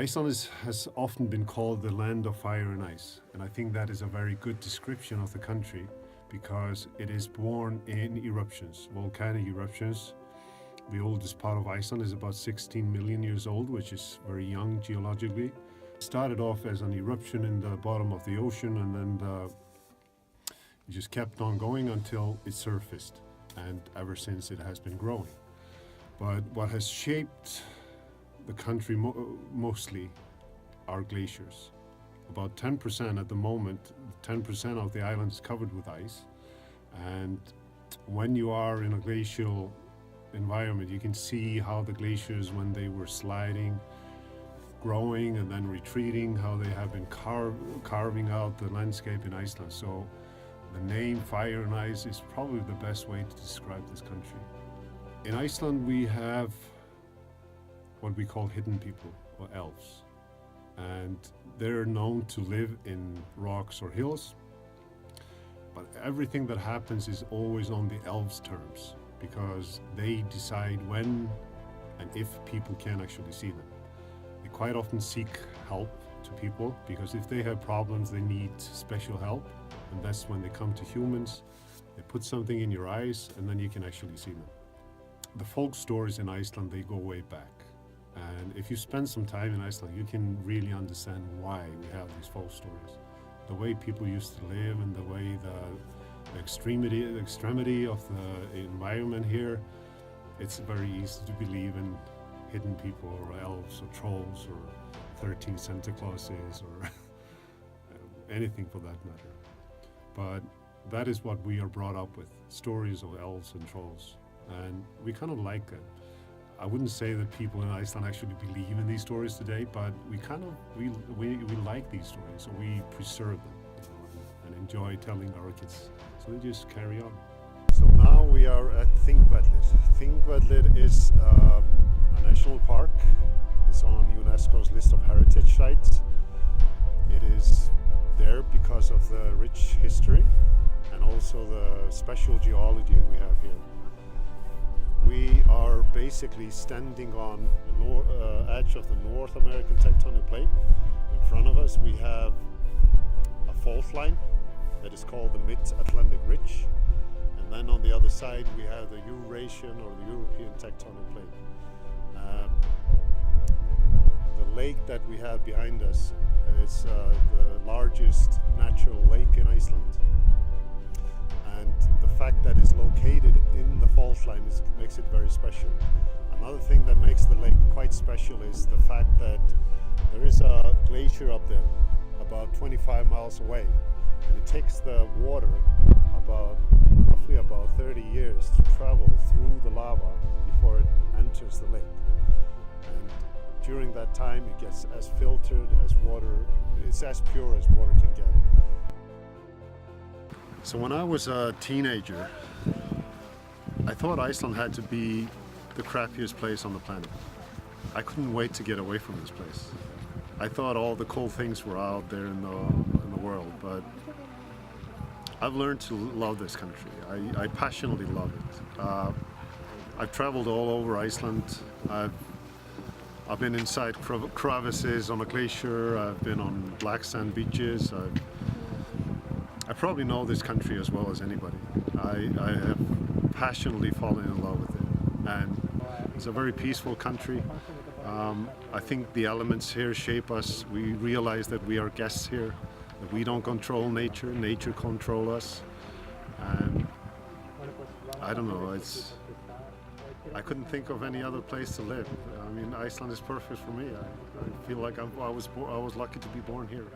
Has often been called the land of fire and ice, and I think that is a very good description of the country because it is born in eruptions, volcanic eruptions. The oldest part of Iceland is about 16 million years old, which is very young geologically. It started off as an eruption in the bottom of the ocean, and then it just kept on going until it surfaced, and ever since it has been growing. But what has shaped the country mostly are glaciers. About 10% at the moment, 10% of the island is covered with ice. And when you are in a glacial environment, you can see how the glaciers, when they were sliding, growing and then retreating, how they have been carving out the landscape in Iceland. So the name Fire and Ice is probably the best way to describe this country. In Iceland, we have what we call hidden people, or elves. And they're known to live in rocks or hills, but everything that happens is always on the elves' terms, because they decide when and if people can actually see them. They quite often seek help to people, because if they have problems, they need special help, and that's when they come to humans. They put something in your eyes, and then you can actually see them. The folk stories in Iceland, they go way back. And if you spend some time in Iceland, you can really understand why we have these folk stories. The way people used to live and the way the extremity of the environment here, it's very easy to believe in hidden people or elves or trolls or 13 Santa Clauses or anything for that matter. But that is what we are brought up with, stories of elves and trolls. And we kind of like it. I wouldn't say that people in Iceland actually believe in these stories today, but we like these stories, so we preserve them, and enjoy telling our kids. So they just carry on. So now we are at Þingvellir. Þingvellir is a national park. It's on UNESCO's list of heritage sites. It is there because of the rich history and also the special geology we have here. We are basically standing on the edge of the North American tectonic plate. In front of us we have a fault line that is called the Mid-Atlantic Ridge. And then on the other side we have the Eurasian or the European tectonic plate. The lake that we have behind us is the largest natural lake in Iceland. And the fact that it's located in the fault line makes it very special. Another thing that makes the lake quite special is the fact that there is a glacier up there about 25 miles away, and it takes the water roughly about 30 years to travel through the lava before it enters the lake. And during that time it gets as filtered as water, it's as pure as water can get. So when I was a teenager, I thought Iceland had to be the crappiest place on the planet. I couldn't wait to get away from this place. I thought all the cool things were out there in the world, but I've learned to love this country. I passionately love it. I've traveled all over Iceland. I've been inside crevices on a glacier. I've been on black sand beaches. I probably know this country as well as anybody. I have passionately fallen in love with it, and it's a very peaceful country. I think the elements here shape us. We realize that we are guests here, that we don't control nature, nature controls us. And I don't know, I couldn't think of any other place to live. I mean, Iceland is perfect for me. I feel like I was lucky to be born here.